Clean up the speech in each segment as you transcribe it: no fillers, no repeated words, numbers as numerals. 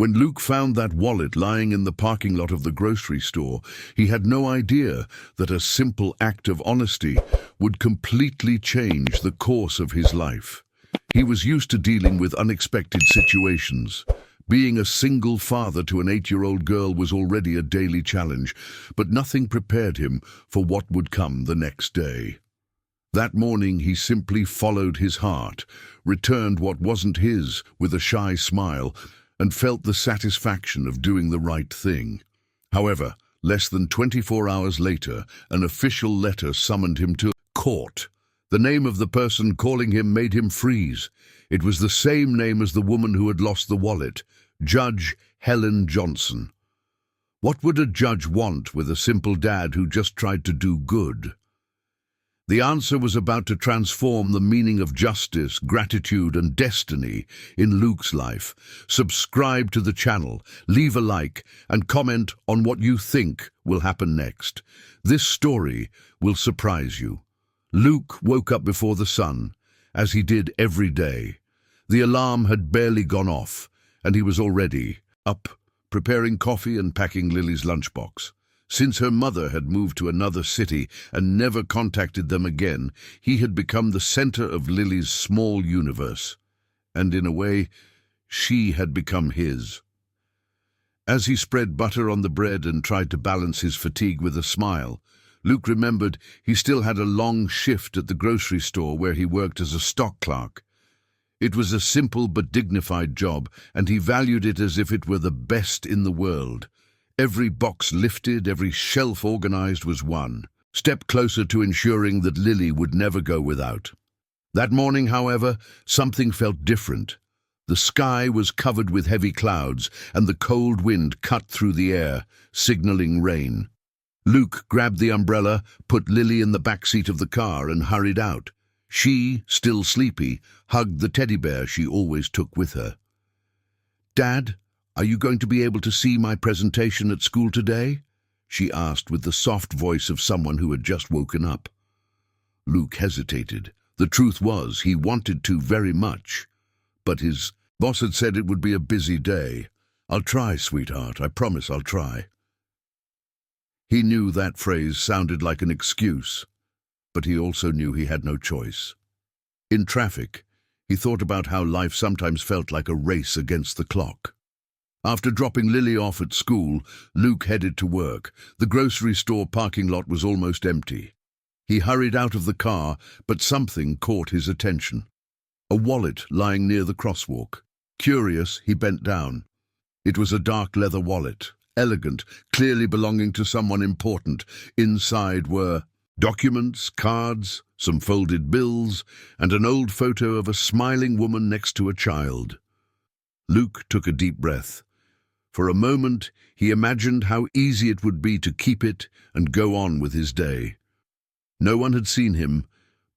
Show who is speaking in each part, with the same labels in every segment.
Speaker 1: When Luke found that wallet lying in the parking lot of the grocery store, he had no idea that a simple act of honesty would completely change the course of his life. He was used to dealing with unexpected situations. Being a single father to an 8-year-old girl was already a daily challenge, but nothing prepared him for what would come the next day. That morning he simply followed his heart, returned what wasn't his with a shy smile, and felt the satisfaction of doing the right thing. However, less than 24 hours later, an official letter summoned him to court. The name of the person calling him made him freeze. It was the same name as the woman who had lost the wallet, Judge Helen Johnson. What would a judge want with a simple dad who just tried to do good? The answer was about to transform the meaning of justice, gratitude, and destiny in Luke's life. Subscribe to the channel, leave a like, and comment on what you think will happen next. This story will surprise you. Luke woke up before the sun, as he did every day. The alarm had barely gone off, and he was already up, preparing coffee and packing Lily's lunchbox. Since her mother had moved to another city and never contacted them again, he had become the center of Lily's small universe. And in a way, she had become his. As he spread butter on the bread and tried to balance his fatigue with a smile, Luke remembered he still had a long shift at the grocery store where he worked as a stock clerk. It was a simple but dignified job, and he valued it as if it were the best in the world. Every box lifted, every shelf organized was one step closer to ensuring that Lily would never go without. That morning, however, something felt different. The sky was covered with heavy clouds, and the cold wind cut through the air, signaling rain. Luke grabbed the umbrella, put Lily in the back seat of the car, and hurried out. She, still sleepy, hugged the teddy bear she always took with her. "Dad, are you going to be able to see my presentation at school today?" she asked with the soft voice of someone who had just woken up. Luke hesitated. The truth was, he wanted to very much, but his boss had said it would be a busy day. "I'll try, sweetheart. I promise I'll try." He knew that phrase sounded like an excuse, but he also knew he had no choice. In traffic, he thought about how life sometimes felt like a race against the clock. After dropping Lily off at school, Luke headed to work. The grocery store parking lot was almost empty. He hurried out of the car, but something caught his attention. A wallet lying near the crosswalk. Curious, he bent down. It was a dark leather wallet, elegant, clearly belonging to someone important. Inside were documents, cards, some folded bills, and an old photo of a smiling woman next to a child. Luke took a deep breath. For a moment, he imagined how easy it would be to keep it and go on with his day. No one had seen him,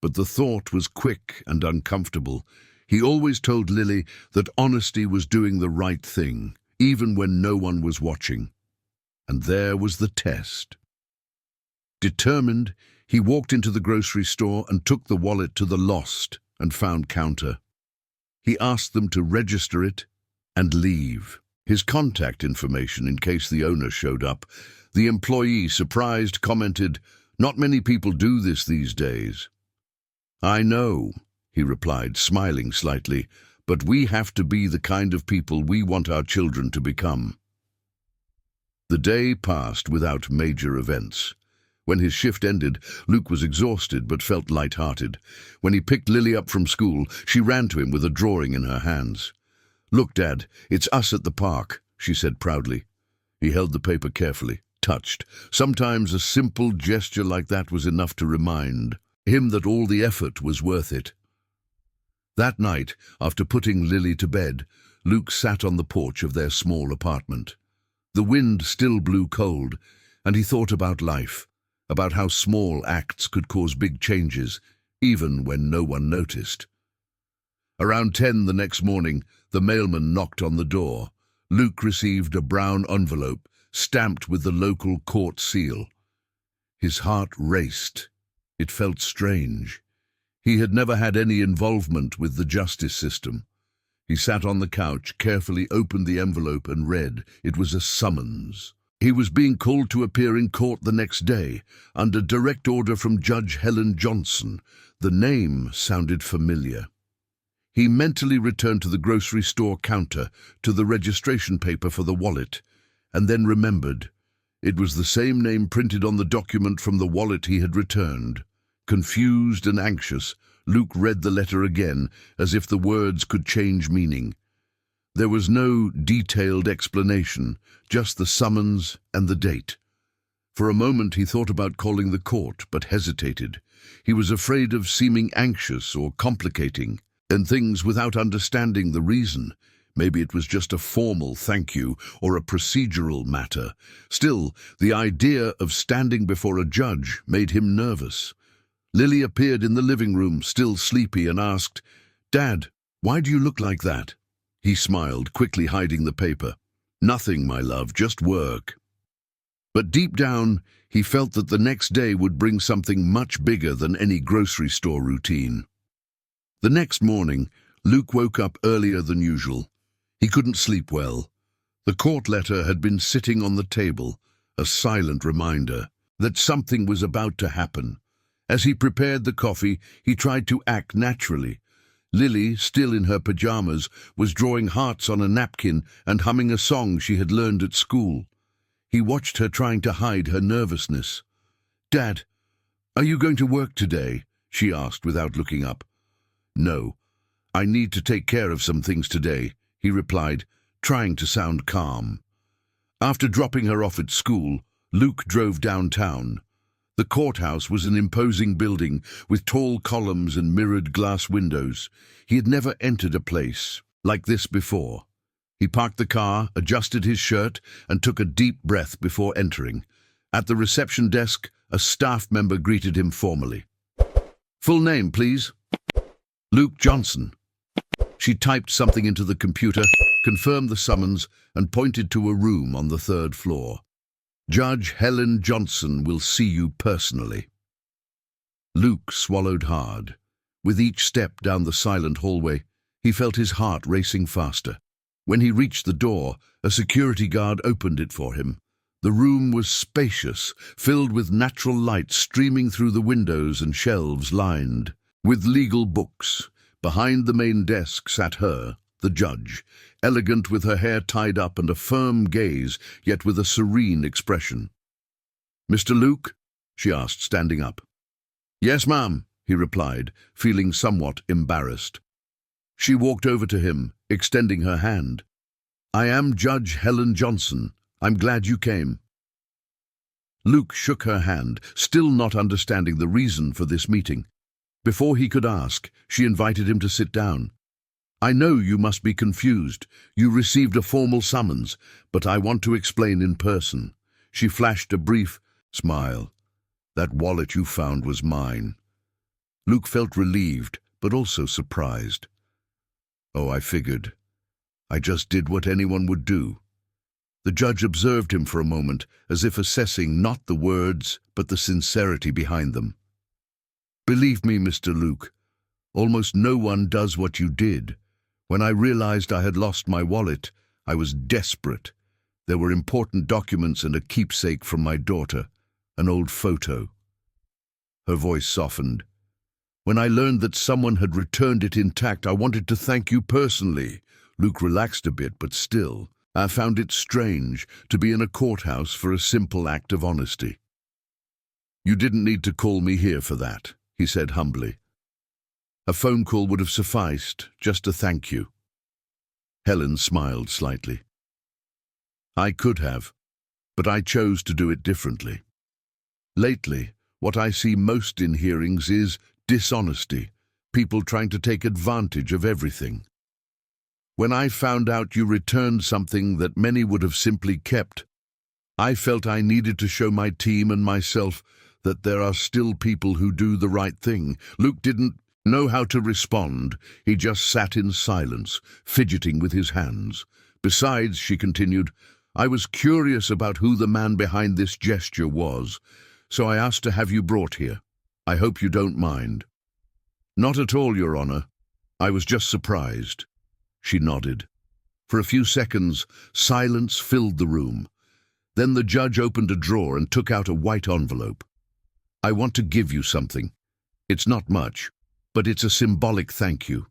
Speaker 1: but the thought was quick and uncomfortable. He always told Lily that honesty was doing the right thing, even when no one was watching. And there was the test. Determined, he walked into the grocery store and took the wallet to the lost and found counter. He asked them to register it and leave. His contact information in case the owner showed up. The employee, surprised, commented, "Not many people do this these days." "I know," he replied, smiling slightly, "but we have to be the kind of people we want our children to become." The day passed without major events. When his shift ended, Luke was exhausted but felt light-hearted. When he picked Lily up from school, she ran to him with a drawing in her hands. "Look, Dad, it's us at the park," she said proudly. He held the paper carefully, touched. Sometimes a simple gesture like that was enough to remind him that all the effort was worth it. That night, after putting Lily to bed, Luke sat on the porch of their small apartment. The wind still blew cold, and he thought about life, about how small acts could cause big changes, even when no one noticed. Around 10 the next morning, the mailman knocked on the door. Luke received a brown envelope, stamped with the local court seal. His heart raced. It felt strange. He had never had any involvement with the justice system. He sat on the couch, carefully opened the envelope and read. It was a summons. He was being called to appear in court the next day, under direct order from Judge Helen Johnson. The name sounded familiar. He mentally returned to the grocery store counter, to the registration paper for the wallet, and then remembered. It was the same name printed on the document from the wallet he had returned. Confused and anxious, Luke read the letter again, as if the words could change meaning. There was no detailed explanation, just the summons and the date. For a moment he thought about calling the court, but hesitated. He was afraid of seeming anxious or complicating, and things without understanding the reason. Maybe it was just a formal thank you or a procedural matter. Still, the idea of standing before a judge made him nervous. Lily appeared in the living room, still sleepy, and asked, "Dad, why do you look like that?" He smiled, quickly hiding the paper. "Nothing, my love, just work." But deep down, he felt that the next day would bring something much bigger than any grocery store routine. The next morning, Luke woke up earlier than usual. He couldn't sleep well. The court letter had been sitting on the table, a silent reminder that something was about to happen. As he prepared the coffee, he tried to act naturally. Lily, still in her pajamas, was drawing hearts on a napkin and humming a song she had learned at school. He watched her trying to hide her nervousness. "Dad, are you going to work today?" she asked without looking up. "No, I need to take care of some things today," he replied, trying to sound calm. After dropping her off at school, Luke drove downtown. The courthouse was an imposing building with tall columns and mirrored glass windows. He had never entered a place like this before. He parked the car, adjusted his shirt, and took a deep breath before entering. At the reception desk, a staff member greeted him formally. "Full name, please." "Luke Johnson." She typed something into the computer, confirmed the summons, and pointed to a room on the 3rd floor. "Judge Helen Johnson will see you personally." Luke swallowed hard. With each step down the silent hallway, he felt his heart racing faster. When he reached the door, a security guard opened it for him. The room was spacious, filled with natural light streaming through the windows and shelves lined with legal books. Behind the main desk sat her, the judge, elegant with her hair tied up and a firm gaze, yet with a serene expression. "Mr. Luke?" she asked, standing up. "Yes, ma'am," he replied, feeling somewhat embarrassed. She walked over to him, extending her hand. "I am Judge Helen Johnson. I'm glad you came." Luke shook her hand, still not understanding the reason for this meeting. Before he could ask, she invited him to sit down. "I know you must be confused. You received a formal summons, but I want to explain in person." She flashed a brief smile. "That wallet you found was mine." Luke felt relieved, but also surprised. "Oh, I figured. I just did what anyone would do." The judge observed him for a moment, as if assessing not the words, but the sincerity behind them. "Believe me, Mr. Luke, almost no one does what you did. When I realized I had lost my wallet, I was desperate. There were important documents and a keepsake from my daughter, an old photo." Her voice softened. "When I learned that someone had returned it intact, I wanted to thank you personally." Luke relaxed a bit, but still, I found it strange to be in a courthouse for a simple act of honesty. "You didn't need to call me here for that," he said humbly. "A phone call would have sufficed, just to thank you." Helen smiled slightly. "I could have, but I chose to do it differently. Lately, what I see most in hearings is dishonesty, people trying to take advantage of everything. When I found out you returned something that many would have simply kept, I felt I needed to show my team and myself that there are still people who do the right thing." Luke didn't know how to respond. He just sat in silence, fidgeting with his hands. "Besides," she continued, "I was curious about who the man behind this gesture was, so I asked to have you brought here. I hope you don't mind." "Not at all, Your Honor. I was just surprised." She nodded. For a few seconds, silence filled the room. Then the judge opened a drawer and took out a white envelope. "I want to give you something. It's not much, but it's a symbolic thank you."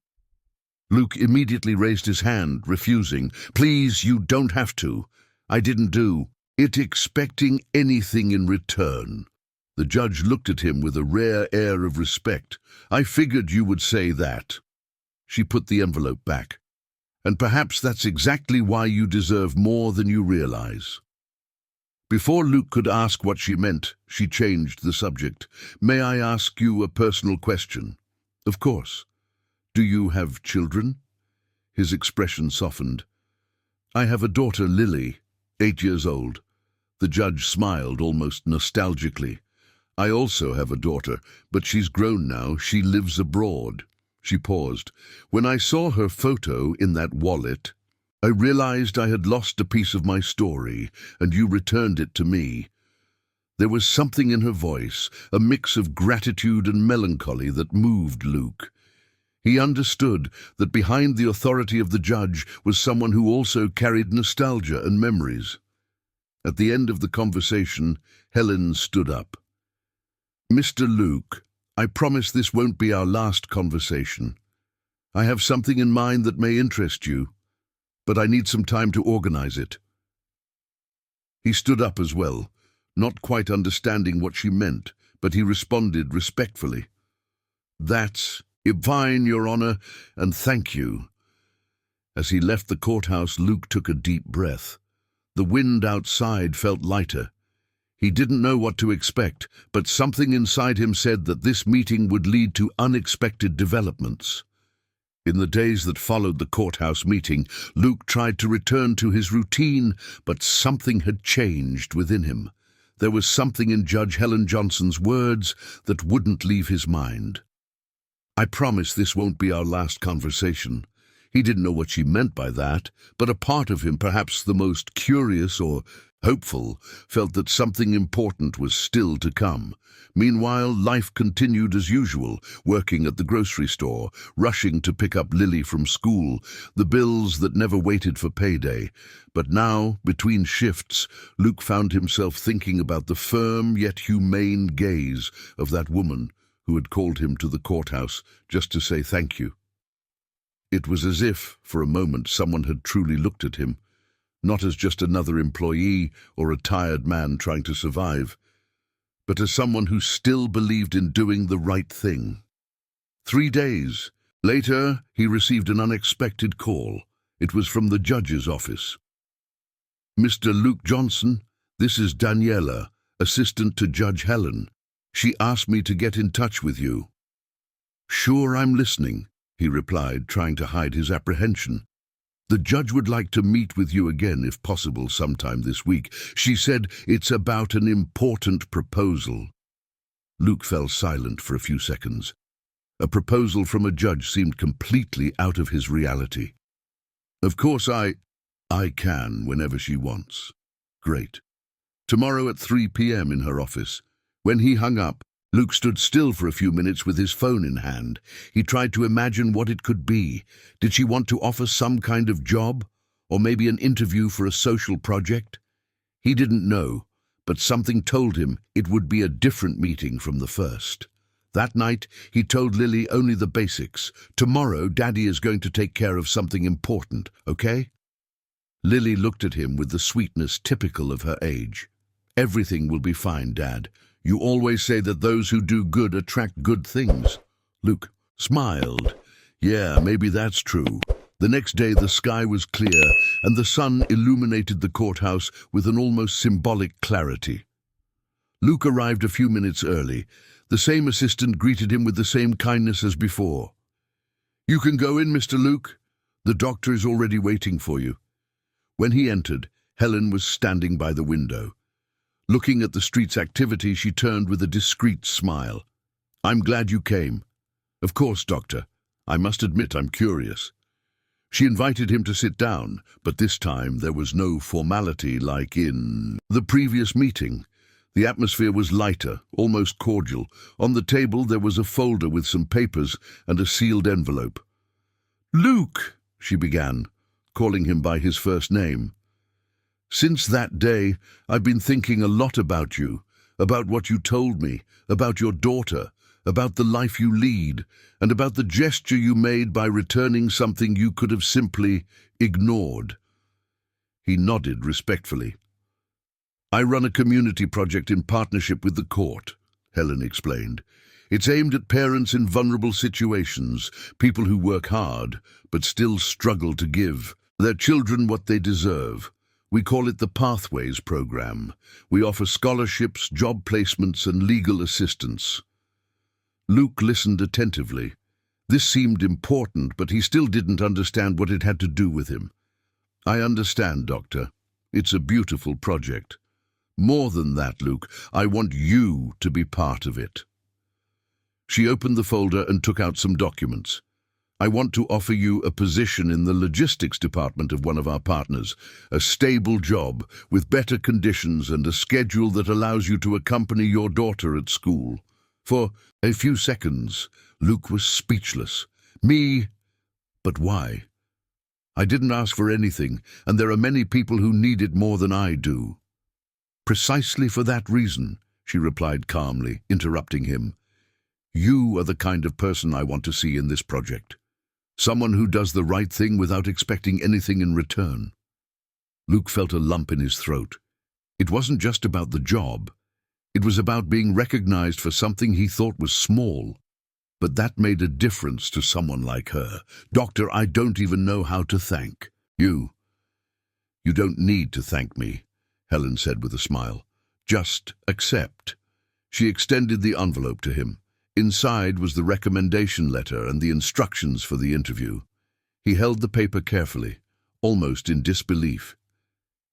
Speaker 1: Luke immediately raised his hand, refusing. "Please, you don't have to. I didn't do it expecting anything in return." The judge looked at him with a rare air of respect. "I figured you would say that." She put the envelope back. "And perhaps that's exactly why you deserve more than you realize." Before Luke could ask what she meant, she changed the subject. "May I ask you a personal question?" "Of course. Do you have children?" His expression softened. "I have a daughter, Lily, 8 years old." The judge smiled almost nostalgically. "I also have a daughter, but she's grown now. She lives abroad." She paused. "When I saw her photo in that wallet, I realized I had lost a piece of my story, and you returned it to me." There was something in her voice, a mix of gratitude and melancholy, that moved Luke. He understood that behind the authority of the judge was someone who also carried nostalgia and memories. At the end of the conversation, Helen stood up. "Mr. Luke, I promise this won't be our last conversation. I have something in mind that may interest you, but I need some time to organize it." He stood up as well, not quite understanding what she meant, but he responded respectfully. "That's fine, Your Honor, and thank you." As he left the courthouse, Luke took a deep breath. The wind outside felt lighter. He didn't know what to expect, but something inside him said that this meeting would lead to unexpected developments. In the days that followed the courthouse meeting, Luke tried to return to his routine, but something had changed within him. There was something in Judge Helen Johnson's words that wouldn't leave his mind. "I promise this won't be our last conversation." He didn't know what she meant by that, but a part of him, perhaps the most curious or hopeful, felt that something important was still to come. Meanwhile, life continued as usual, working at the grocery store, rushing to pick up Lily from school, the bills that never waited for payday. But now, between shifts, Luke found himself thinking about the firm yet humane gaze of that woman who had called him to the courthouse just to say thank you. It was as if, for a moment, someone had truly looked at him, not as just another employee or a tired man trying to survive, but as someone who still believed in doing the right thing. 3 days later, he received an unexpected call. It was from the judge's office. "Mr. Luke Johnson, this is Daniela, assistant to Judge Helen. She asked me to get in touch with you." "Sure, I'm listening," he replied, trying to hide his apprehension. "The judge would like to meet with you again, if possible, sometime this week. She said it's about an important proposal." Luke fell silent for a few seconds. A proposal from a judge seemed completely out of his reality. "Of course I can, whenever she wants." "Great. Tomorrow at 3 p.m. in her office." When he hung up, Luke stood still for a few minutes with his phone in hand. He tried to imagine what it could be. Did she want to offer some kind of job? Or maybe an interview for a social project? He didn't know, but something told him it would be a different meeting from the first. That night, he told Lily only the basics. "Tomorrow, Daddy is going to take care of something important, okay?" Lily looked at him with the sweetness typical of her age. "Everything will be fine, Dad. You always say that those who do good attract good things." Luke smiled. "Yeah, maybe that's true." The next day the sky was clear, and the sun illuminated the courthouse with an almost symbolic clarity. Luke arrived a few minutes early. The same assistant greeted him with the same kindness as before. "You can go in, Mr. Luke. The doctor is already waiting for you." When he entered, Helen was standing by the window. Looking at the street's activity, she turned with a discreet smile. "I'm glad you came." "Of course, Doctor. I must admit I'm curious." She invited him to sit down, but this time there was no formality like in the previous meeting. The atmosphere was lighter, almost cordial. On the table there was a folder with some papers and a sealed envelope. "Luke!" she began, calling him by his first name. "Since that day, I've been thinking a lot about you, about what you told me, about your daughter, about the life you lead, and about the gesture you made by returning something you could have simply ignored." He nodded respectfully. "I run a community project in partnership with the court," Helen explained. "It's aimed at parents in vulnerable situations, people who work hard but still struggle to give their children what they deserve. We call it the Pathways Program. We offer scholarships, job placements, and legal assistance." Luke listened attentively. This seemed important, but he still didn't understand what it had to do with him. "I understand, Doctor. It's a beautiful project. More than that, Luke, I want you to be part of it." She opened the folder and took out some documents. "I want to offer you a position in the logistics department of one of our partners, a stable job with better conditions and a schedule that allows you to accompany your daughter at school." For a few seconds, Luke was speechless. "Me? But why? I didn't ask for anything, and there are many people who need it more than I do." "Precisely for that reason," she replied calmly, interrupting him. "You are the kind of person I want to see in this project. Someone who does the right thing without expecting anything in return." Luke felt a lump in his throat. It wasn't just about the job. It was about being recognized for something he thought was small. But that made a difference to someone like her. "Doctor, I don't even know how to thank you." "You don't need to thank me," Helen said with a smile. "Just accept." She extended the envelope to him. Inside was the recommendation letter and the instructions for the interview. He held the paper carefully, almost in disbelief.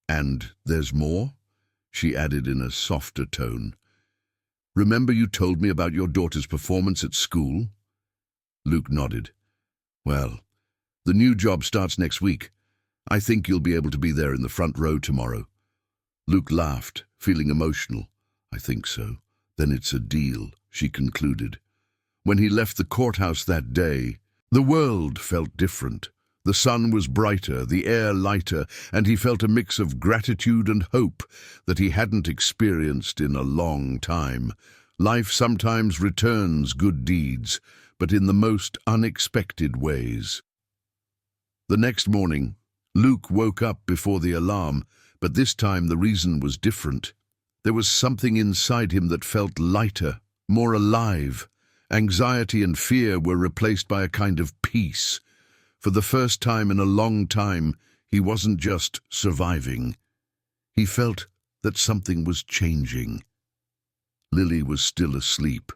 Speaker 1: "And there's more?" she added in a softer tone. "Remember you told me about your daughter's performance at school?" Luke nodded. "Well, the new job starts next week. I think you'll be able to be there in the front row tomorrow." Luke laughed, feeling emotional. "I think so. Then it's a deal," she concluded. When he left the courthouse that day, the world felt different. The sun was brighter, the air lighter, and he felt a mix of gratitude and hope that he hadn't experienced in a long time. Life sometimes returns good deeds, but in the most unexpected ways. The next morning, Luke woke up before the alarm, but this time the reason was different. There was something inside him that felt lighter, more alive. Anxiety and fear were replaced by a kind of peace. For the first time in a long time, he wasn't just surviving. He felt that something was changing. Lily was still asleep,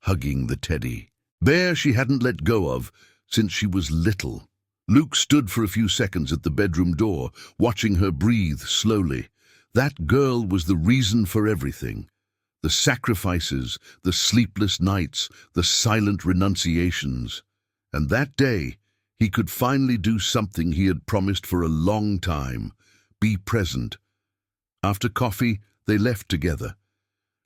Speaker 1: hugging the teddy, bear she hadn't let go of since she was little. Luke stood for a few seconds at the bedroom door, watching her breathe slowly. That girl was the reason for everything. The sacrifices, the sleepless nights, the silent renunciations. And that day, he could finally do something he had promised for a long time, be present. After coffee, they left together.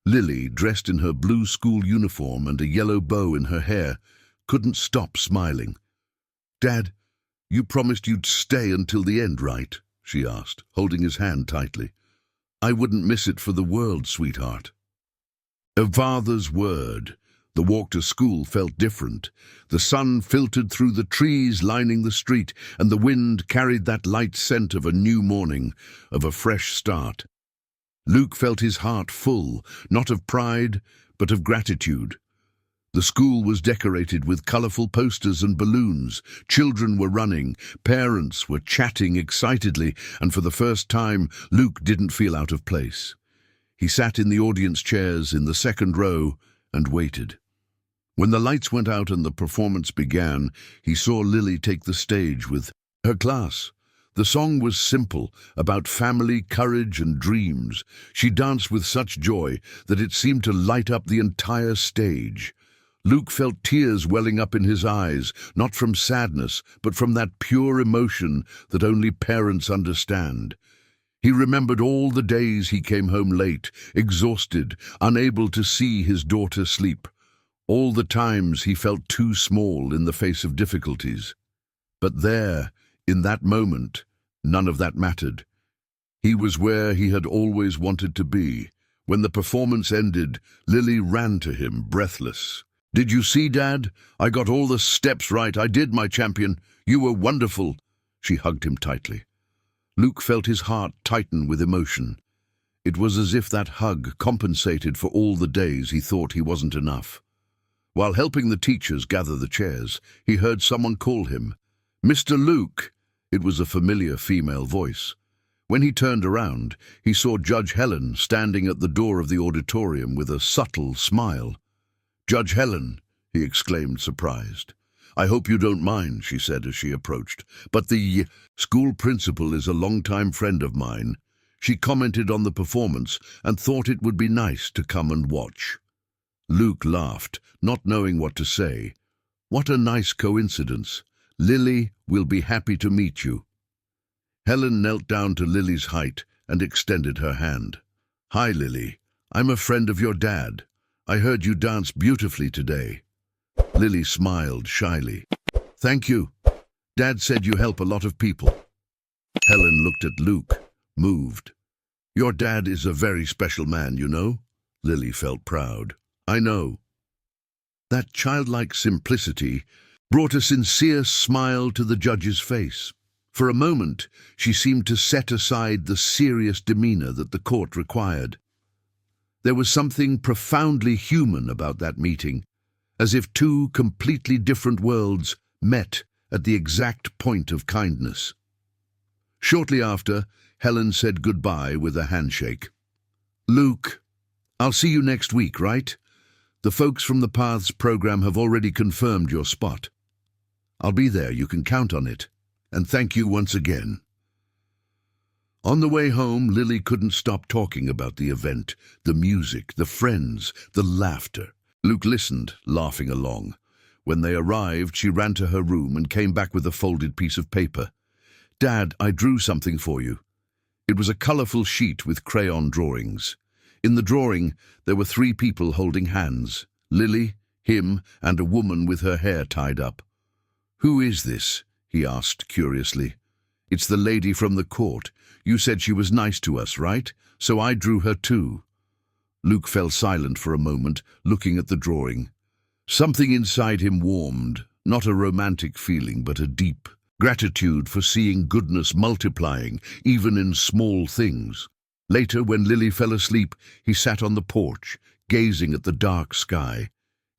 Speaker 1: Lily, dressed in her blue school uniform and a yellow bow in her hair, couldn't stop smiling. "Dad, you promised you'd stay until the end, right?" she asked, holding his hand tightly. "I wouldn't miss it for the world, sweetheart." A father's word. The walk to school felt different. The sun filtered through the trees lining the street, and the wind carried that light scent of a new morning, of a fresh start. Luke felt his heart full, not of pride, but of gratitude. The school was decorated with colorful posters and balloons. Children were running, parents were chatting excitedly, and for the first time, Luke didn't feel out of place. He sat in the audience chairs in the second row and waited. When the lights went out and the performance began, he saw Lily take the stage with her class. The song was simple, about family, courage, and dreams. She danced with such joy that it seemed to light up the entire stage. Luke felt tears welling up in his eyes, not from sadness, but from that pure emotion that only parents understand. He remembered all the days he came home late, exhausted, unable to see his daughter sleep. All the times he felt too small in the face of difficulties. But there, in that moment, none of that mattered. He was where he had always wanted to be. When the performance ended, Lily ran to him, breathless. "Did you see, Dad? I got all the steps right. I did, my champion. You were wonderful." She hugged him tightly. Luke felt his heart tighten with emotion. It was as if that hug compensated for all the days he thought he wasn't enough. While helping the teachers gather the chairs, he heard someone call him. "Mr. Luke!" It was a familiar female voice. When he turned around, he saw Judge Helen standing at the door of the auditorium with a subtle smile. "Judge Helen," he exclaimed, surprised. "I hope you don't mind," she said as she approached, "but the school principal is a longtime friend of mine. She commented on the performance and thought it would be nice to come and watch." Luke laughed, not knowing what to say. "What a nice coincidence. Lily will be happy to meet you." Helen knelt down to Lily's height and extended her hand. "Hi, Lily. I'm a friend of your dad. I heard you dance beautifully today." Lily smiled shyly. "Thank you. Dad said you help a lot of people." Helen looked at Luke, moved. "Your dad is a very special man, you know." Lily felt proud. "I know." That childlike simplicity brought a sincere smile to the judge's face. For a moment, she seemed to set aside the serious demeanor that the court required. There was something profoundly human about that meeting, as if two completely different worlds met at the exact point of kindness. Shortly after, Helen said goodbye with a handshake. "Luke, I'll see you next week, right? The folks from the Paths program have already confirmed your spot. I'll be there, you can count on it. And thank you once again." On the way home, Lily couldn't stop talking about the event, the music, the friends, the laughter. Luke listened, laughing along. When they arrived, she ran to her room and came back with a folded piece of paper. "Dad, I drew something for you." It was a colorful sheet with crayon drawings. In the drawing, there were 3 people holding hands: Lily, him, and a woman with her hair tied up. "Who is this?" he asked curiously. "It's the lady from the court. You said she was nice to us, right? So I drew her too." Luke fell silent for a moment, looking at the drawing. Something inside him warmed, not a romantic feeling, but a deep gratitude for seeing goodness multiplying, even in small things. Later, when Lily fell asleep, he sat on the porch, gazing at the dark sky.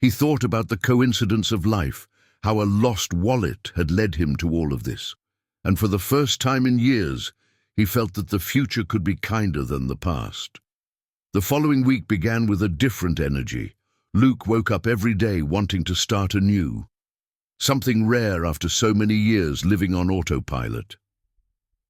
Speaker 1: He thought about the coincidence of life, how a lost wallet had led him to all of this. And for the first time in years, he felt that the future could be kinder than the past. The following week began with a different energy. Luke woke up every day wanting to start anew. Something rare after so many years living on autopilot.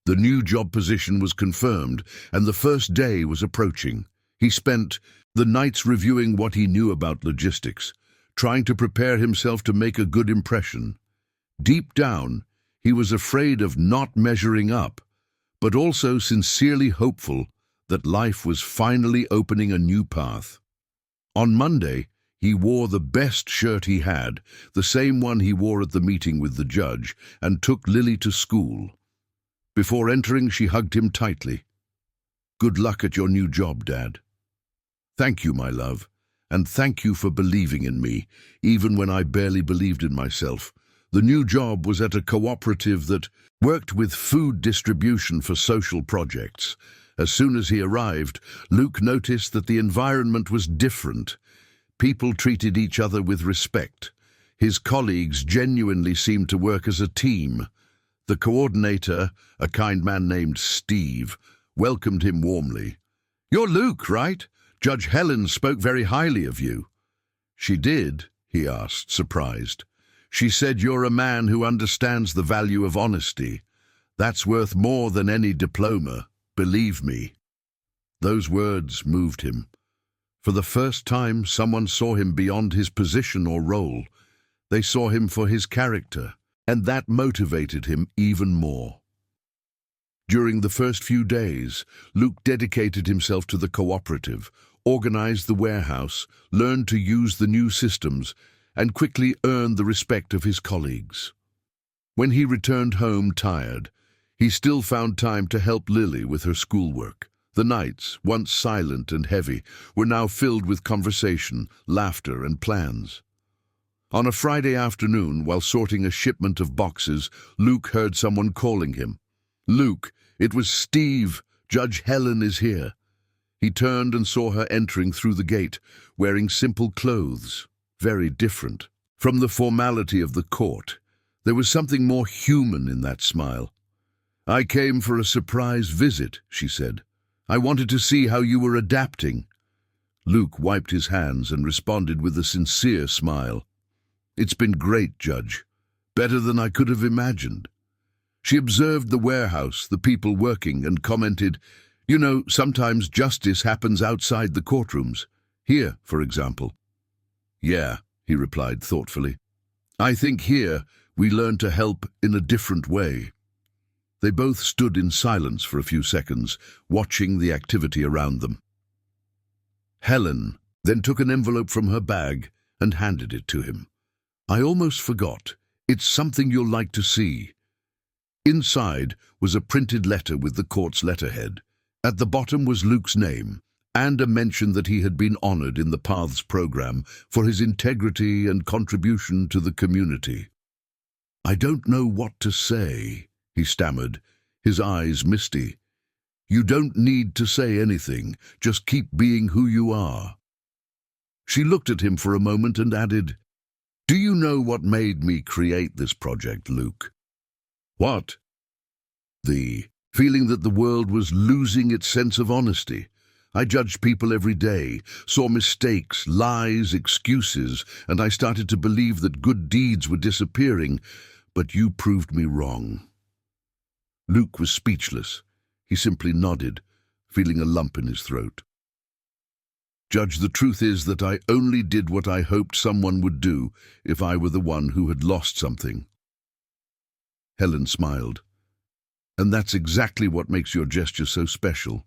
Speaker 1: The new job position was confirmed, and the first day was approaching. He spent the nights reviewing what he knew about logistics, trying to prepare himself to make a good impression. Deep down, he was afraid of not measuring up, but also sincerely hopeful that life was finally opening a new path. On Monday, he wore the best shirt he had, the same one he wore at the meeting with the judge, and took Lily to school. Before entering, she hugged him tightly. "Good luck at your new job, Dad." "Thank you, my love. And thank you for believing in me, even when I barely believed in myself." The new job was at a cooperative that worked with food distribution for social projects. As soon as he arrived, Luke noticed that the environment was different. People treated each other with respect. His colleagues genuinely seemed to work as a team. The coordinator, a kind man named Steve, welcomed him warmly. "You're Luke, right? Judge Helen spoke very highly of you." "She did?" he asked, surprised. "She said you're a man who understands the value of honesty. That's worth more than any diploma, believe me." Those words moved him. For the first time, someone saw him beyond his position or role. They saw him for his character, and that motivated him even more. During the first few days, Luke dedicated himself to the cooperative, organized the warehouse, learned to use the new systems, and quickly earned the respect of his colleagues. When he returned home tired, he still found time to help Lily with her schoolwork. The nights, once silent and heavy, were now filled with conversation, laughter, and plans. On a Friday afternoon, while sorting a shipment of boxes, Luke heard someone calling him. "Luke, it was Steve. Judge Helen is here." He turned and saw her entering through the gate, wearing simple clothes, very different from the formality of the court. There was something more human in that smile. "I came for a surprise visit," she said. "I wanted to see how you were adapting." Luke wiped his hands and responded with a sincere smile. "It's been great, Judge. Better than I could have imagined." She observed the warehouse, the people working, and commented, "You know, sometimes justice happens outside the courtrooms. Here, for example." "Yeah," he replied thoughtfully. "I think here we learn to help in a different way." They both stood in silence for a few seconds, watching the activity around them. Helen then took an envelope from her bag and handed it to him. "I almost forgot. It's something you'll like to see." Inside was a printed letter with the court's letterhead. At the bottom was Luke's name, and a mention that he had been honored in the Paths program for his integrity and contribution to the community. "I don't know what to say," he stammered, his eyes misty. "You don't need to say anything, just keep being who you are." She looked at him for a moment and added, "Do you know what made me create this project, Luke?" "What?" "The feeling that the world was losing its sense of honesty. I judged people every day, saw mistakes, lies, excuses, and I started to believe that good deeds were disappearing, but you proved me wrong." Luke was speechless. He simply nodded, feeling a lump in his throat. "Judge, the truth is that I only did what I hoped someone would do if I were the one who had lost something." Helen smiled. "And that's exactly what makes your gesture so special."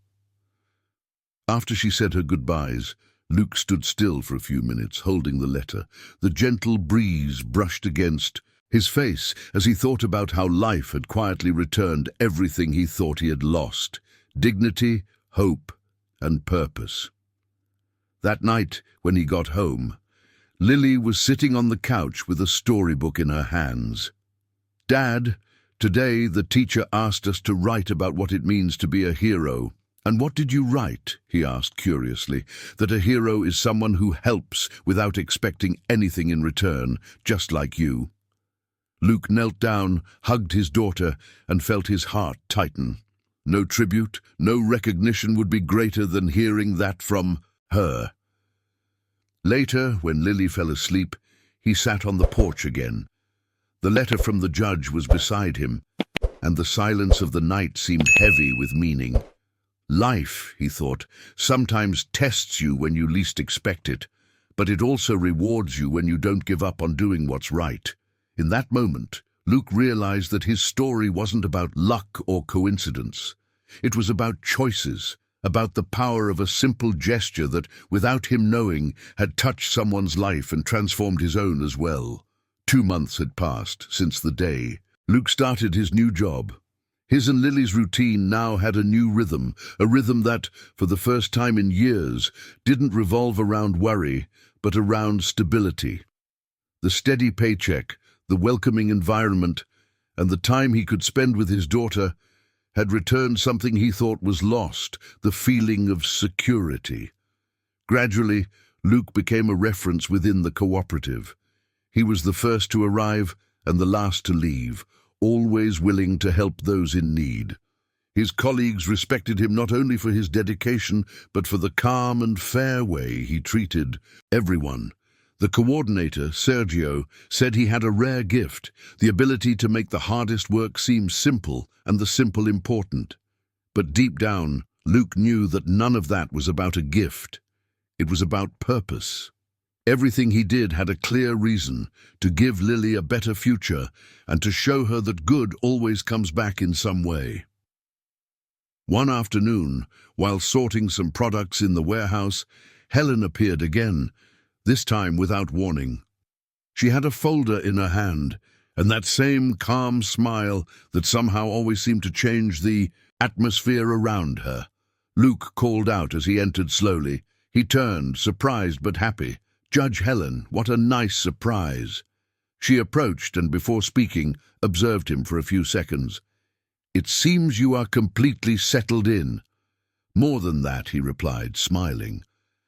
Speaker 1: After she said her goodbyes, Luke stood still for a few minutes, holding the letter. The gentle breeze brushed against his face as he thought about how life had quietly returned everything he thought he had lost: dignity, hope, and purpose. That night, when he got home, Lily was sitting on the couch with a storybook in her hands. "Dad, today the teacher asked us to write about what it means to be a hero." "And what did you write?" he asked curiously. "That a hero is someone who helps without expecting anything in return, just like you." Luke knelt down, hugged his daughter, and felt his heart tighten. No tribute, no recognition would be greater than hearing that from her. Later, when Lily fell asleep, he sat on the porch again. The letter from the judge was beside him, and the silence of the night seemed heavy with meaning. Life, he thought, sometimes tests you when you least expect it, but it also rewards you when you don't give up on doing what's right. In that moment, Luke realized that his story wasn't about luck or coincidence. It was about choices, about the power of a simple gesture that, without him knowing, had touched someone's life and transformed his own as well. 2 months had passed since the day Luke started his new job. His and Lily's routine now had a new rhythm, a rhythm that, for the first time in years, didn't revolve around worry, but around stability. The steady paycheck, the welcoming environment, and the time he could spend with his daughter had returned something he thought was lost, the feeling of security. Gradually, Luke became a reference within the cooperative. He was the first to arrive and the last to leave, always willing to help those in need. His colleagues respected him not only for his dedication, but for the calm and fair way he treated everyone. The coordinator, Sergio, said he had a rare gift, the ability to make the hardest work seem simple and the simple important. But deep down, Luke knew that none of that was about a gift. It was about purpose. Everything he did had a clear reason: to give Lily a better future and to show her that good always comes back in some way. One afternoon, while sorting some products in the warehouse, Helen appeared again, this time without warning. She had a folder in her hand, and that same calm smile that somehow always seemed to change the atmosphere around her. Luke called out as he entered slowly. He turned, surprised but happy. "Judge Helen, what a nice surprise." She approached and, before speaking, observed him for a few seconds. "It seems you are completely settled in." "More than that," he replied, smiling.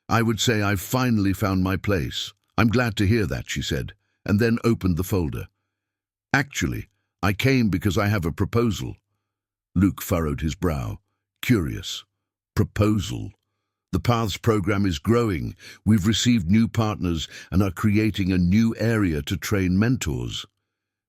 Speaker 1: "I would say I've finally found my place." "I'm glad to hear that," she said, and then opened the folder. "Actually, I came because I have a proposal." Luke furrowed his brow. Curious. Proposal? The Paths program is growing. We've received new partners and are creating a new area to train mentors.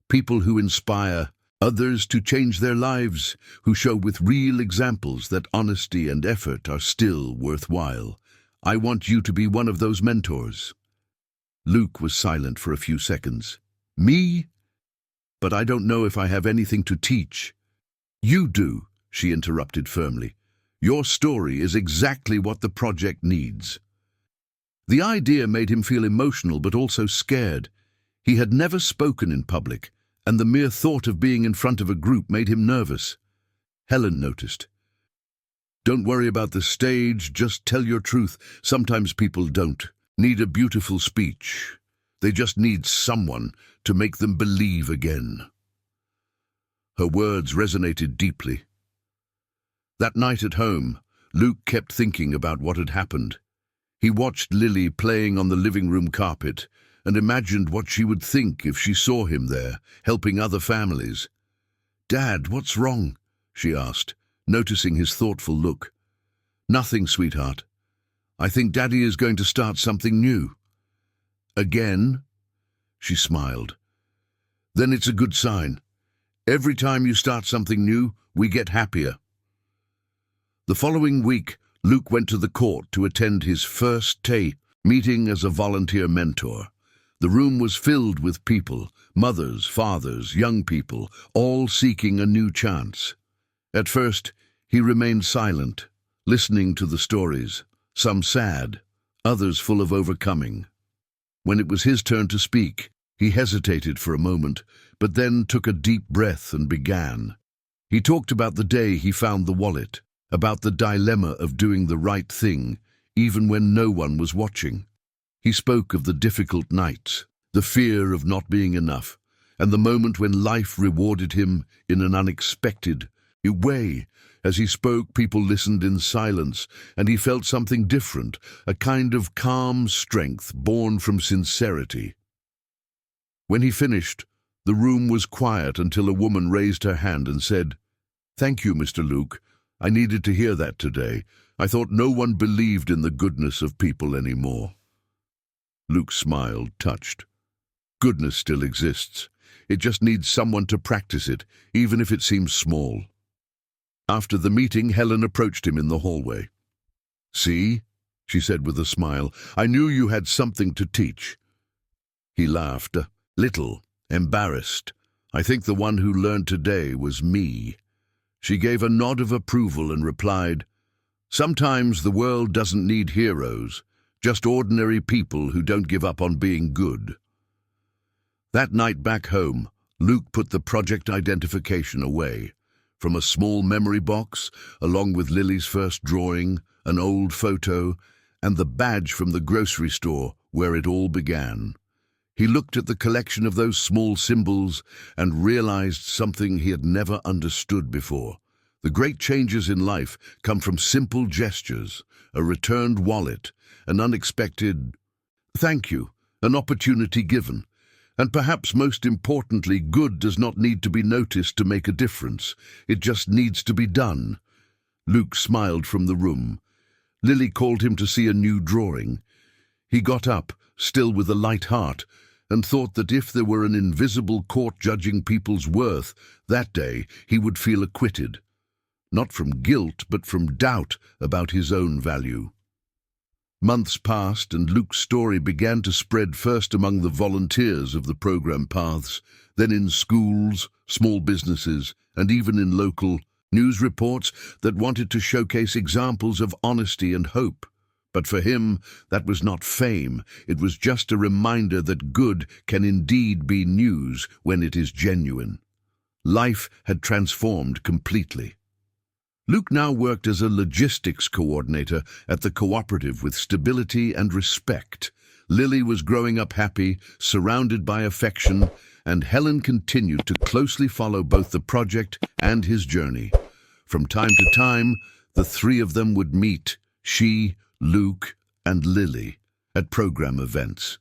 Speaker 1: People who inspire others to change their lives, who show with real examples that honesty and effort are still worthwhile. I want you to be one of those mentors." Luke was silent for a few seconds. "Me? But I don't know if I have anything to teach." "You do," she interrupted firmly. "Your story is exactly what the project needs." The idea made him feel emotional but also scared. He had never spoken in public, and the mere thought of being in front of a group made him nervous. Helen noticed. "Don't worry about the stage, just tell your truth. Sometimes people don't need a beautiful speech. They just need someone to make them believe again." Her words resonated deeply. That night at home, Luke kept thinking about what had happened. He watched Lily playing on the living room carpet and imagined what she would think if she saw him there, helping other families. "Dad, what's wrong?" she asked, noticing his thoughtful look. "Nothing, sweetheart. I think Daddy is going to start something new." "Again?" She smiled. "Then it's a good sign. Every time you start something new, we get happier." The following week, Luke went to the court to attend his first meeting as a volunteer mentor. The room was filled with people, mothers, fathers, young people, all seeking a new chance. At first, he remained silent, listening to the stories, some sad, others full of overcoming. When it was his turn to speak, he hesitated for a moment, but then took a deep breath and began. He talked about the day he found the wallet, about the dilemma of doing the right thing, even when no one was watching. He spoke of the difficult nights, the fear of not being enough, and the moment when life rewarded him in an unexpected way. As he spoke, people listened in silence, and he felt something different, a kind of calm strength born from sincerity. When he finished, the room was quiet until a woman raised her hand and said, "Thank you, Mr. Luke. I needed to hear that today. I thought no one believed in the goodness of people anymore." Luke smiled, touched. Goodness still exists. It just needs someone to practice it, even if it seems small. After the meeting, Helen approached him in the hallway. "See," she said with a smile, "I knew you had something to teach." He laughed, a little, embarrassed. "I think the one who learned today was me." She gave a nod of approval and replied, "Sometimes the world doesn't need heroes, just ordinary people who don't give up on being good." That night back home, Luke put the project identification away. From a small memory box, along with Lily's first drawing, an old photo, and the badge from the grocery store where it all began. He looked at the collection of those small symbols and realized something he had never understood before. The great changes in life come from simple gestures, a returned wallet, an unexpected thank you, an opportunity given. And perhaps most importantly, good does not need to be noticed to make a difference. It just needs to be done. Luke smiled from the room. Lily called him to see a new drawing. He got up, still with a light heart, and thought that if there were an invisible court judging people's worth, that day he would feel acquitted. Not from guilt, but from doubt about his own value. Months passed, and Luke's story began to spread first among the volunteers of the program Paths, then in schools, small businesses, and even in local news reports that wanted to showcase examples of honesty and hope. But for him, that was not fame. It was just a reminder that good can indeed be news when it is genuine. Life had transformed completely. Luke now worked as a logistics coordinator at the cooperative with stability and respect. Lily was growing up happy, surrounded by affection, and Helen continued to closely follow both the project and his journey. From time to time, the three of them would meet, she, Luke, and Lily, at program events.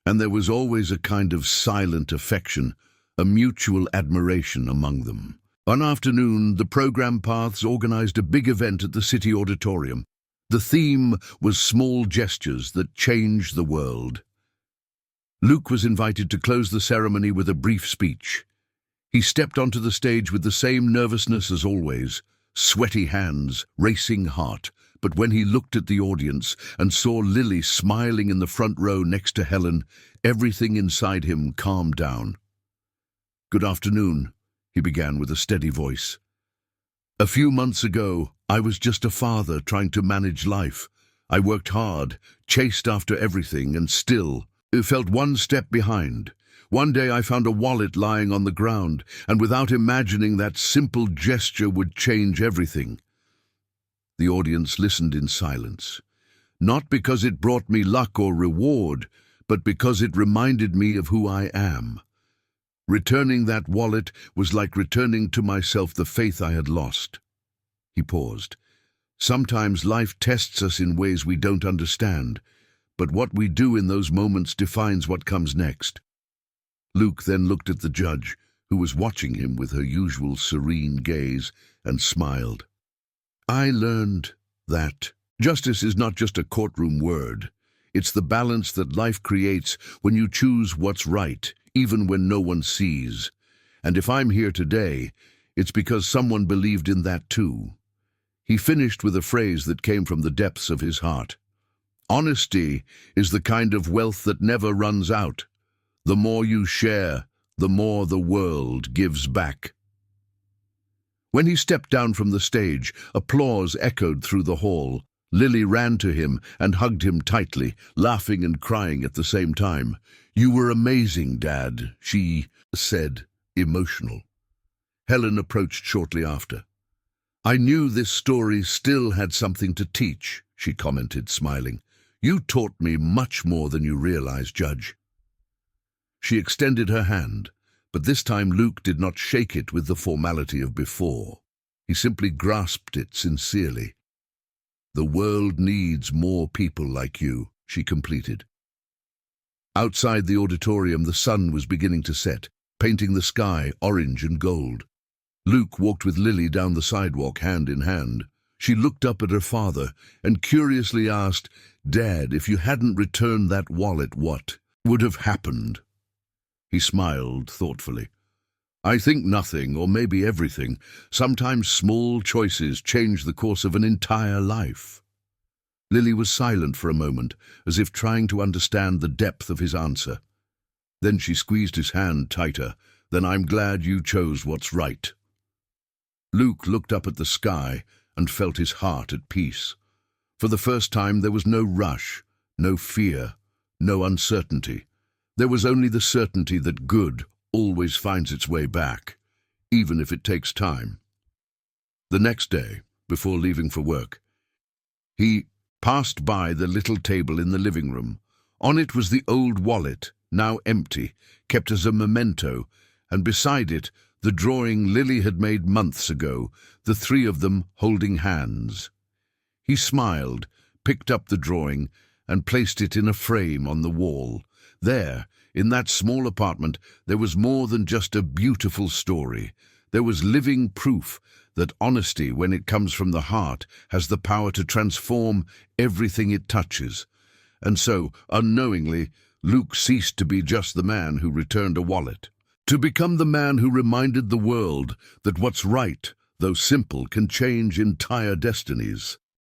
Speaker 1: And there was always a kind of silent affection, a mutual admiration among them. One afternoon, the program paths organized a big event at the city auditorium. The theme was small gestures that change the world. Luke was invited to close the ceremony with a brief speech. He stepped onto the stage with the same nervousness as always, sweaty hands, racing heart. But when he looked at the audience and saw Lily smiling in the front row next to Helen, everything inside him calmed down. "Good afternoon," he began with a steady voice. "A few months ago, I was just a father trying to manage life. I worked hard, chased after everything, and still felt one step behind. One day I found a wallet lying on the ground, and without imagining that simple gesture would change everything." The audience listened in silence, not because it brought me luck or reward, but because it reminded me of who I am. Returning that wallet was like returning to myself the faith I had lost. He paused. Sometimes life tests us in ways we don't understand, but what we do in those moments defines what comes next. Luke then looked at the judge, who was watching him with her usual serene gaze, and smiled. "I learned that justice is not just a courtroom word. It's the balance that life creates when you choose what's right, even when no one sees. And if I'm here today, it's because someone believed in that too." He finished with a phrase that came from the depths of his heart. "Honesty is the kind of wealth that never runs out. The more you share, the more the world gives back." When he stepped down from the stage, applause echoed through the hall. Lily ran to him and hugged him tightly, laughing and crying at the same time. "You were amazing, Dad," she said, emotional. Helen approached shortly after. "I knew this story still had something to teach," she commented, smiling. "You taught me much more than you realize, Judge." She extended her hand, but this time Luke did not shake it with the formality of before. He simply grasped it sincerely. "The world needs more people like you," she completed. Outside the auditorium, the sun was beginning to set, painting the sky orange and gold. Luke walked with Lily down the sidewalk, hand in hand. She looked up at her father and curiously asked, "Dad, if you hadn't returned that wallet, what would have happened?" He smiled thoughtfully. "I think nothing, or maybe everything. Sometimes small choices change the course of an entire life." Lily was silent for a moment, as if trying to understand the depth of his answer. Then she squeezed his hand tighter. "Then I'm glad you chose what's right." Luke looked up at the sky and felt his heart at peace. For the first time there was no rush, no fear, no uncertainty. There was only the certainty that good always finds its way back, even if it takes time. The next day, before leaving for work, he passed by the little table in the living room. On it was the old wallet, now empty, kept as a memento, and beside it the drawing Lily had made months ago, the three of them holding hands. He smiled, picked up the drawing, and placed it in a frame on the wall. There, in that small apartment, there was more than just a beautiful story. There was living proof that honesty, when it comes from the heart, has the power to transform everything it touches. And so, unknowingly, Luke ceased to be just the man who returned a wallet, to become the man who reminded the world that what's right, though simple, can change entire destinies.